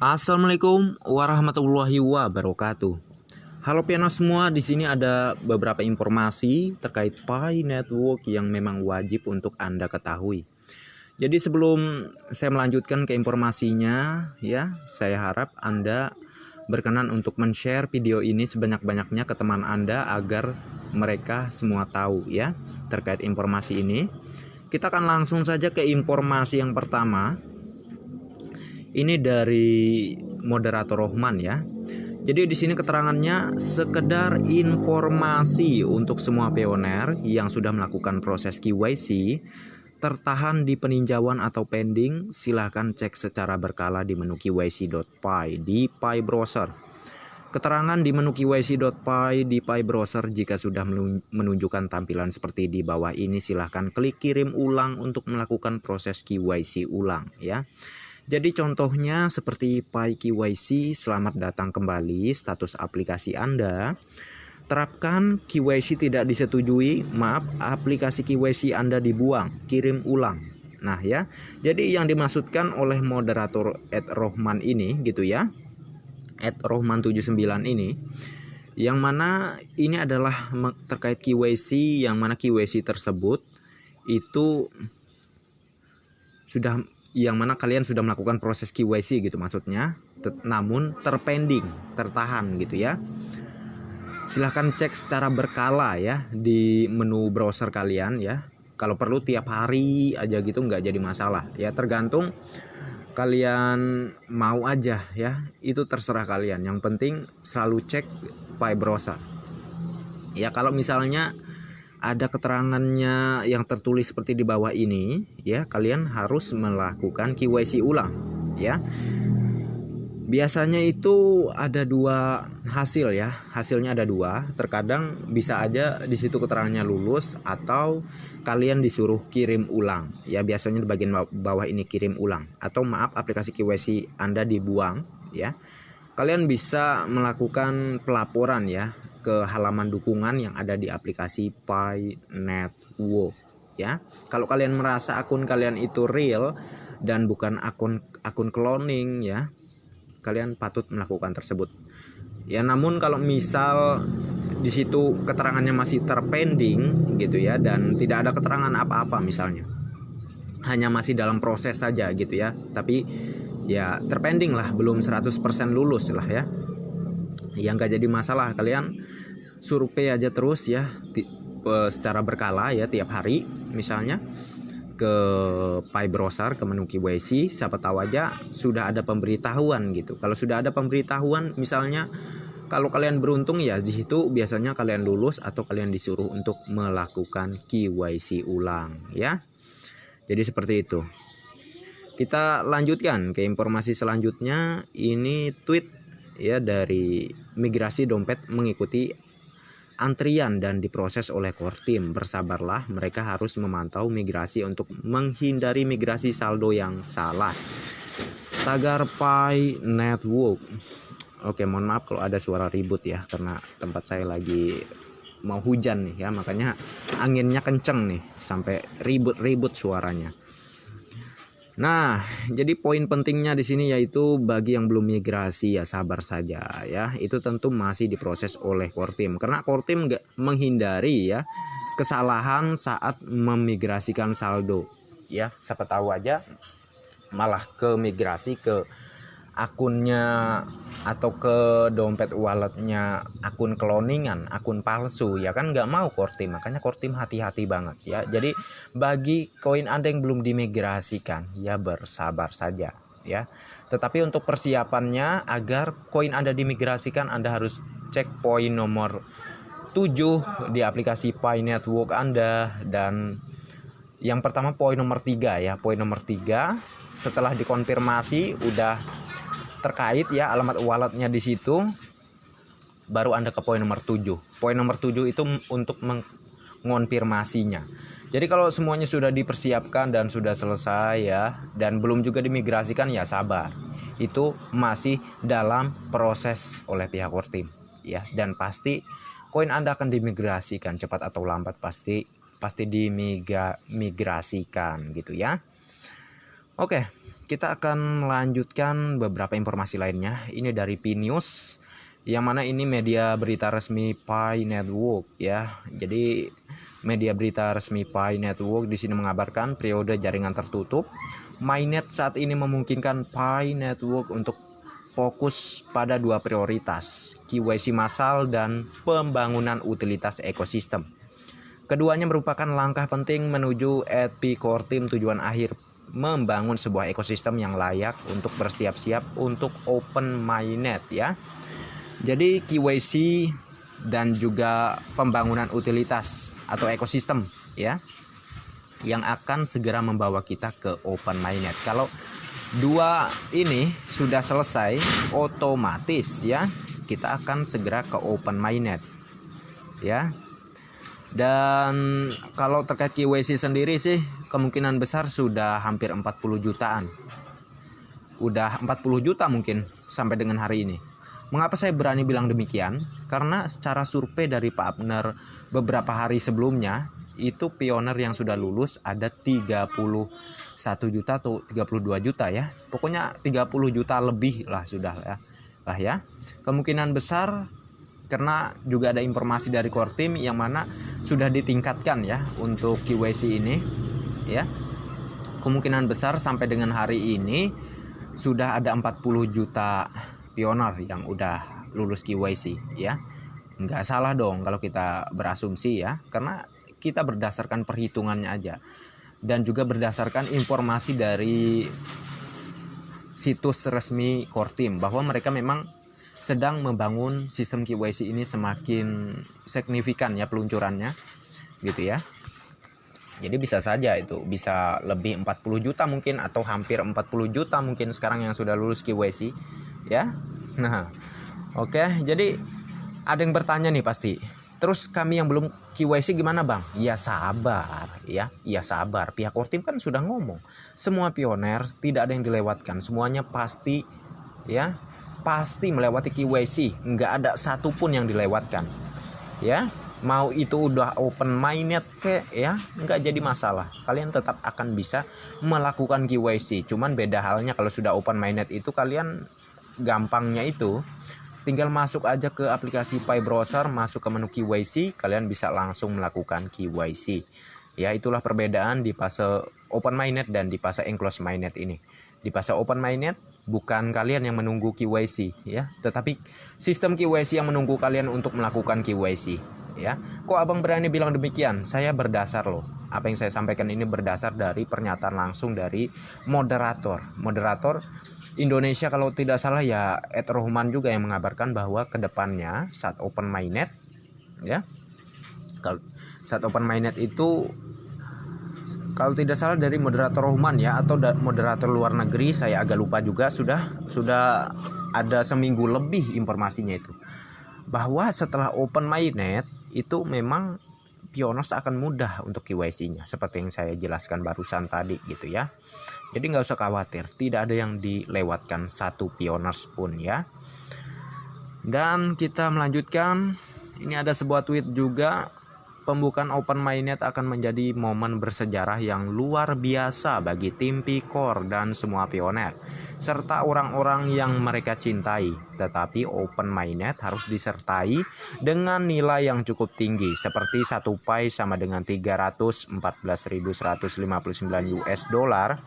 Assalamualaikum warahmatullahi wabarakatuh. Halo piano semua, di sini ada beberapa informasi terkait Pi Network yang memang wajib untuk Anda ketahui. Jadi sebelum saya melanjutkan ke informasinya, ya, saya harap Anda berkenan untuk men-share video ini sebanyak-banyaknya ke teman Anda agar mereka semua tahu ya terkait informasi ini. Kita akan langsung saja ke informasi yang pertama. Ini dari moderator Rohman ya. Jadi di sini keterangannya sekedar informasi untuk semua pioner yang sudah melakukan proses KYC tertahan di peninjauan atau pending, silahkan cek secara berkala di menu kyc.py di Pi browser. Keterangan di menu kyc.py di Pi browser jika sudah menunjukkan tampilan seperti di bawah ini, silahkan klik kirim ulang untuk melakukan proses KYC ulang ya. Jadi contohnya seperti Pi KYC, selamat datang kembali, status aplikasi Anda. Terapkan KYC tidak disetujui, maaf, aplikasi KYC Anda dibuang, kirim ulang. Nah ya, jadi yang dimaksudkan oleh moderator @rohman ini gitu ya, @rohman79 ini, yang mana ini adalah terkait KYC, yang mana KYC tersebut itu sudah, yang mana kalian sudah melakukan proses KYC gitu maksudnya, namun terpending, tertahan gitu ya. Silahkan cek secara berkala ya di menu browser kalian ya. Kalau perlu tiap hari aja gitu nggak jadi masalah ya, tergantung kalian mau aja ya, itu terserah kalian. Yang penting selalu cek Pi browser ya. Kalau misalnya ada keterangannya yang tertulis seperti di bawah ini ya, kalian harus melakukan KYC ulang ya. Biasanya itu ada dua hasil ya, hasilnya ada dua. Terkadang bisa aja di situ keterangannya lulus atau kalian disuruh kirim ulang ya. Biasanya di bagian bawah ini kirim ulang atau maaf, aplikasi KYC Anda dibuang ya. Kalian bisa melakukan pelaporan ya ke halaman dukungan yang ada di aplikasi Pi Network ya. Kalau kalian merasa akun kalian itu real dan bukan akun cloning ya, kalian patut melakukan tersebut ya. Namun kalau misal di situ keterangannya masih terpending gitu ya, dan tidak ada keterangan apa-apa, misalnya hanya masih dalam proses saja gitu ya, tapi ya terpending lah, belum 100% lulus lah ya, yang gak jadi masalah. Kalian survei aja terus ya secara berkala ya, tiap hari misalnya ke Pi browser, ke menu KYC, siapa tahu aja sudah ada pemberitahuan gitu. Kalau sudah ada pemberitahuan, misalnya kalau kalian beruntung ya, di situ biasanya kalian lulus atau kalian disuruh untuk melakukan KYC ulang ya. Jadi seperti itu. Kita lanjutkan ke informasi selanjutnya. Ini tweet ya dari migrasi dompet mengikuti antrian dan diproses oleh core team. Bersabarlah, mereka harus memantau migrasi untuk menghindari migrasi saldo yang salah. Tagar Pi Network. Oke, mohon maaf kalau ada suara ribut ya, karena tempat saya lagi mau hujan nih ya, makanya anginnya kenceng nih sampai ribut-ribut suaranya. Nah, jadi poin pentingnya di sini yaitu bagi yang belum migrasi ya sabar saja ya. Itu tentu masih diproses oleh core team, karena core team nggak menghindari ya kesalahan saat memigrasikan saldo ya. Siapa tahu aja malah ke migrasi ke akunnya atau ke dompet walletnya akun cloningan, akun palsu ya kan, nggak mau core team. Makanya core team hati-hati banget ya. Jadi bagi koin Anda yang belum dimigrasikan ya bersabar saja ya. Tetapi untuk persiapannya agar koin Anda dimigrasikan, Anda harus cek poin nomor 7 di aplikasi Pi Network Anda. Dan yang pertama poin nomor 3 ya, poin nomor 3 setelah dikonfirmasi udah terkait ya alamat walletnya di situ, baru Anda ke poin nomor 7. Poin nomor 7 itu untuk mengonfirmasinya. Jadi kalau semuanya sudah dipersiapkan dan sudah selesai ya, dan belum juga dimigrasikan ya sabar. Itu masih dalam proses oleh pihak core team ya, dan pasti koin Anda akan dimigrasikan cepat atau lambat, pasti dimigrasikan gitu ya. Oke, kita akan melanjutkan beberapa informasi lainnya. Ini dari PNews, yang mana ini media berita resmi Pi Network ya. Jadi media berita resmi Pi Network di sini mengabarkan periode jaringan tertutup Mainnet saat ini memungkinkan Pi Network untuk fokus pada dua prioritas, KYC massal dan pembangunan utilitas ekosistem. Keduanya merupakan langkah penting menuju EP Core Team, tujuan akhir membangun sebuah ekosistem yang layak untuk bersiap-siap untuk open mainnet ya. Jadi KYC dan juga pembangunan utilitas atau ekosistem ya, yang akan segera membawa kita ke open mainnet. Kalau dua ini sudah selesai, otomatis ya kita akan segera ke open mainnet ya. Dan kalau terkait KYC sendiri sih kemungkinan besar sudah hampir 40 jutaan. Udah 40 juta mungkin sampai dengan hari ini. Mengapa saya berani bilang demikian? Karena secara survei dari Pak Abner beberapa hari sebelumnya, itu pioner yang sudah lulus ada 31 juta atau 32 juta ya. Pokoknya 30 juta lebih lah sudah ya. Kemungkinan besar karena juga ada informasi dari core team yang mana sudah ditingkatkan ya untuk KYC ini ya. Kemungkinan besar sampai dengan hari ini sudah ada 40 juta pioner yang udah lulus KYC ya. Nggak salah dong kalau kita berasumsi ya, karena kita berdasarkan perhitungannya aja dan juga berdasarkan informasi dari situs resmi core team bahwa mereka memang sedang membangun sistem KYC ini semakin signifikan ya peluncurannya gitu ya. Jadi bisa saja itu bisa lebih 40 juta mungkin atau hampir 40 juta mungkin sekarang yang sudah lulus KYC ya. Nah, oke, jadi ada yang bertanya nih pasti. Terus kami yang belum KYC gimana bang? Ya sabar ya, ya sabar. Pihak core team kan sudah ngomong semua pioner tidak ada yang dilewatkan, semuanya pasti ya. Pasti melewati KYC, nggak ada satupun yang dilewatkan ya. Mau itu udah open mainnet kek ya, nggak jadi masalah, kalian tetap akan bisa melakukan KYC. Cuman beda halnya kalau sudah open mainnet itu kalian gampangnya itu tinggal masuk aja ke aplikasi Pi Browser, masuk ke menu KYC, kalian bisa langsung melakukan KYC ya. Itulah perbedaan di fase open mainnet dan di fase enclosed mainnet ini. Di fase open mainnet bukan kalian yang menunggu KYC ya, tetapi sistem KYC yang menunggu kalian untuk melakukan KYC ya. Kok abang berani bilang demikian? Saya berdasar loh, apa yang saya sampaikan ini berdasar dari pernyataan langsung dari moderator Indonesia kalau tidak salah ya, Ed Rohman juga yang mengabarkan bahwa kedepannya saat open mainnet ya, saat open mainnet itu kalau tidak salah dari moderator Rohman ya, atau moderator luar negeri, saya agak lupa juga, sudah ada seminggu lebih informasinya itu bahwa setelah open mainnet itu memang pioners akan mudah untuk KYC-nya seperti yang saya jelaskan barusan tadi gitu ya. Jadi nggak usah khawatir, tidak ada yang dilewatkan satu pioners pun ya. Dan kita melanjutkan, ini ada sebuah tweet juga. Pembukaan open mainnet akan menjadi momen bersejarah yang luar biasa bagi tim Pi-Core dan semua pioner serta orang-orang yang mereka cintai. Tetapi open mainnet harus disertai dengan nilai yang cukup tinggi seperti 1 Pi sama dengan 314.159 US dollar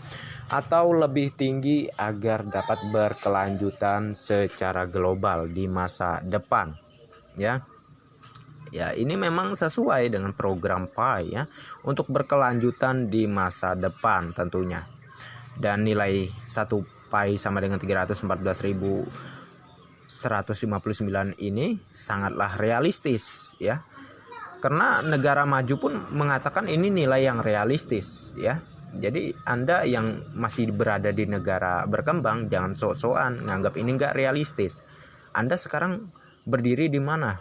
atau lebih tinggi agar dapat berkelanjutan secara global di masa depan ya. Ya, ini memang sesuai dengan program Pi ya untuk berkelanjutan di masa depan tentunya. Dan nilai 1 Pi sama dengan 314.159 ini sangatlah realistis ya. Karena negara maju pun mengatakan ini nilai yang realistis ya. Jadi Anda yang masih berada di negara berkembang jangan sok-sokan nganggap ini enggak realistis. Anda sekarang berdiri di mana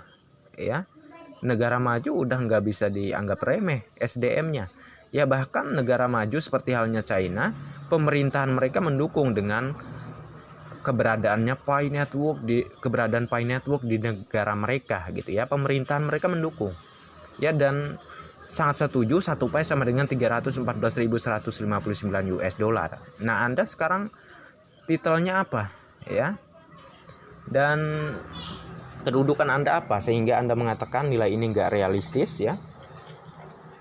ya? Negara maju udah nggak bisa dianggap remeh SDM-nya ya. Bahkan negara maju seperti halnya China, pemerintahan mereka mendukung dengan keberadaannya Pi Network keberadaan Pi Network di negara mereka gitu ya. Pemerintahan mereka mendukung ya, dan sangat setuju, 1 pi sama dengan 314.159 US dollar. Nah, Anda sekarang titelnya apa ya? Dan kedudukan Anda apa sehingga Anda mengatakan nilai ini enggak realistis ya?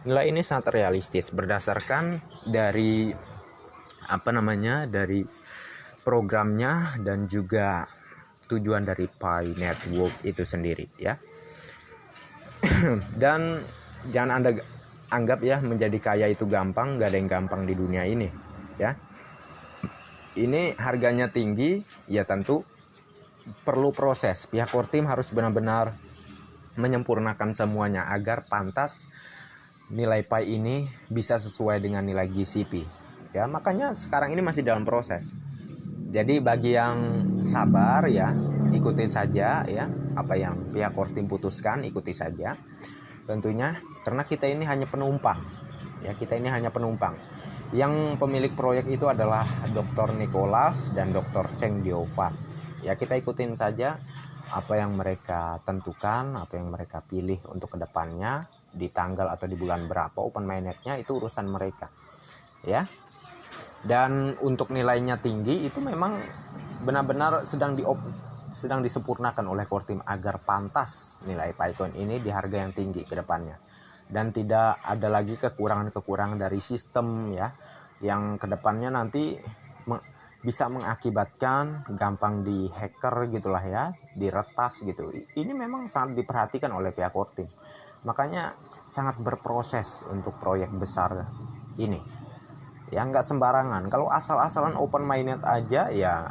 Nilai ini sangat realistis berdasarkan dari dari programnya dan juga tujuan dari Pi Network itu sendiri ya. Dan jangan Anda anggap ya menjadi kaya itu gampang, nggak ada yang gampang di dunia ini ya. Ini harganya tinggi ya, tentu perlu proses. Pihak core team harus benar-benar menyempurnakan semuanya agar pantas nilai Pi ini bisa sesuai dengan nilai GCP ya. Makanya sekarang ini masih dalam proses. Jadi bagi yang sabar ya, ikuti saja ya apa yang pihak core team putuskan, ikuti saja. Tentunya karena kita ini hanya penumpang. Ya, kita ini hanya penumpang. Yang pemilik proyek itu adalah Dr. Nicholas dan Dr. Cheng Diovan. Ya, kita ikutin saja apa yang mereka tentukan, apa yang mereka pilih untuk kedepannya, di tanggal atau di bulan berapa open mainnet-nya itu urusan mereka. Ya. Dan untuk nilainya tinggi itu memang benar-benar sedang disempurnakan oleh core team agar pantas nilai Picoin ini di harga yang tinggi ke depannya. Dan tidak ada lagi kekurangan-kekurangan dari sistem ya, yang ke depannya nanti bisa mengakibatkan gampang di hacker gitulah ya, diretas gitu. Ini memang sangat diperhatikan oleh pihak core team. Makanya sangat berproses untuk proyek besar ini. Ya nggak sembarangan. Kalau asal-asalan open mainnet aja ya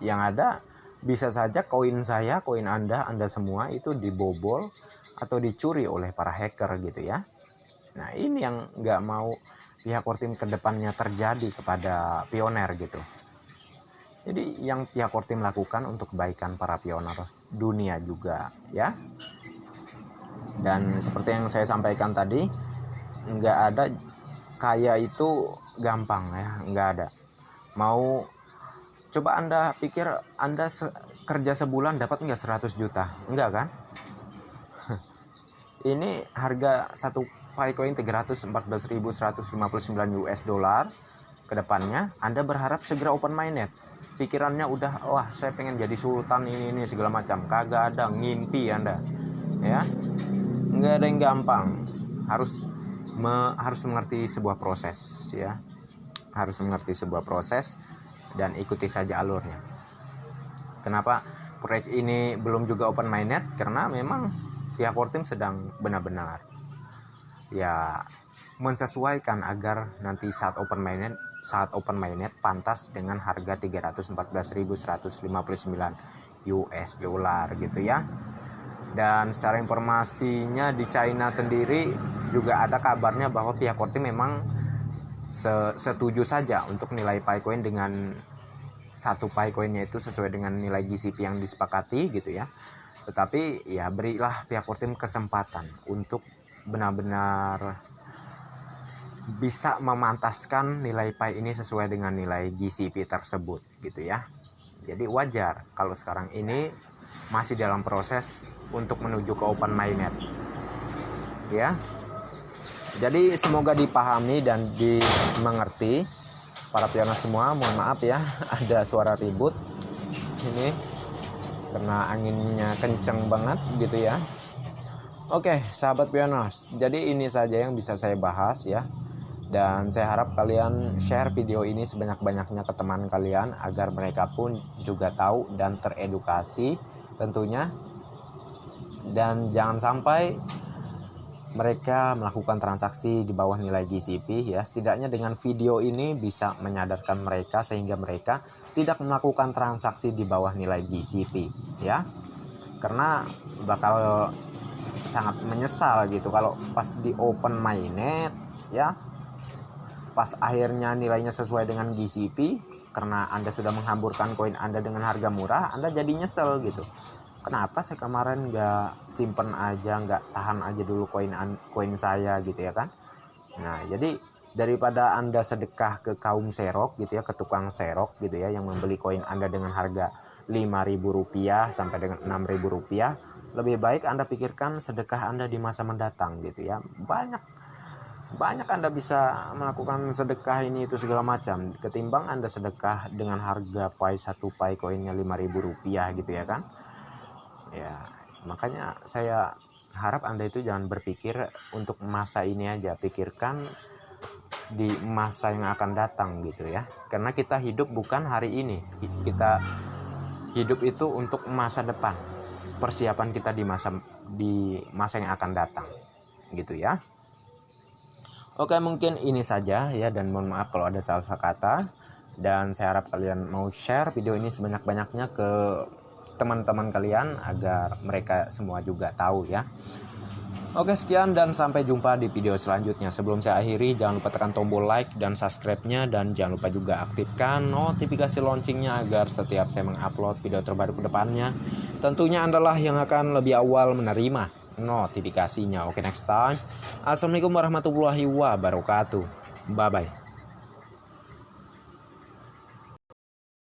yang ada bisa saja koin saya, koin Anda semua itu dibobol atau dicuri oleh para hacker gitu ya. Nah, ini yang nggak mau pihak core team kedepannya terjadi kepada pioner gitu. Jadi yang pihak core team lakukan untuk kebaikan para pioner dunia juga ya. Dan seperti yang saya sampaikan tadi, nggak ada kaya itu gampang ya, nggak ada. Mau coba Anda pikir Anda kerja sebulan dapat nggak 100 juta? Enggak kan? Ini harga satu Picoin 314.159 US dollar. Kedepannya Anda berharap segera open mainnet. Pikirannya udah, wah saya pengen jadi sultan ini segala macam. Kagak ada, ngimpi Anda. Ya, nggak ada yang gampang. Harus mengerti sebuah proses ya. Harus mengerti sebuah proses dan ikuti saja alurnya. Kenapa proyek ini belum juga open mainnet? Karena memang pihak core team sedang benar-benar ya mensesuaikan agar nanti saat open mainnet pantas dengan harga 314.159 US dollar gitu ya. Dan secara informasinya di China sendiri juga ada kabarnya bahwa pihak core team memang setuju saja untuk nilai Picoin dengan satu Picoinnya itu sesuai dengan nilai GCP yang disepakati gitu ya. Tetapi ya berilah pihak core team kesempatan untuk benar-benar bisa memantaskan nilai Pi ini sesuai dengan nilai GCP tersebut gitu ya. Jadi wajar kalau sekarang ini masih dalam proses untuk menuju ke open mainnet ya. Jadi semoga dipahami dan dimengerti para pioner semua. Mohon maaf ya ada suara ribut ini karena anginnya kenceng banget gitu ya. Oke sahabat pioners, jadi ini saja yang bisa saya bahas ya. Dan saya harap kalian share video ini sebanyak-banyaknya ke teman kalian agar mereka pun juga tahu dan teredukasi tentunya. Dan jangan sampai mereka melakukan transaksi di bawah nilai GCP ya. Setidaknya dengan video ini bisa menyadarkan mereka sehingga mereka tidak melakukan transaksi di bawah nilai GCP ya. Karena bakal sangat menyesal gitu kalau pas di open mainnet ya, pas akhirnya nilainya sesuai dengan GCP, karena Anda sudah menghamburkan koin Anda dengan harga murah, Anda jadi nyesel gitu. Kenapa saya kemarin nggak simpen aja, nggak tahan aja dulu koin saya gitu ya kan. Nah jadi daripada Anda sedekah ke kaum serok gitu ya, ke tukang serok gitu ya, yang membeli koin Anda dengan harga Rp5.000 sampai dengan Rp6.000, lebih baik Anda pikirkan sedekah Anda di masa mendatang gitu ya. Banyak Anda bisa melakukan sedekah ini itu segala macam ketimbang Anda sedekah dengan harga satu pai koinnya Rp5.000 gitu ya kan. Ya, makanya saya harap Anda itu jangan berpikir untuk masa ini aja, pikirkan di masa yang akan datang gitu ya. Karena kita hidup bukan hari ini, kita hidup itu untuk masa depan, persiapan kita di masa yang akan datang gitu ya. Oke, mungkin ini saja ya, dan mohon maaf kalau ada salah kata, dan saya harap kalian mau share video ini sebanyak-banyaknya ke teman-teman kalian agar mereka semua juga tahu ya. Oke, sekian dan sampai jumpa di video selanjutnya. Sebelum saya akhiri, jangan lupa tekan tombol like dan subscribe-nya, dan jangan lupa juga aktifkan notifikasi loncengnya agar setiap saya mengupload video terbaru ke depannya, tentunya Anda yang akan lebih awal menerima notifikasinya. Oke, next time. Assalamualaikum warahmatullahi wabarakatuh. Bye bye.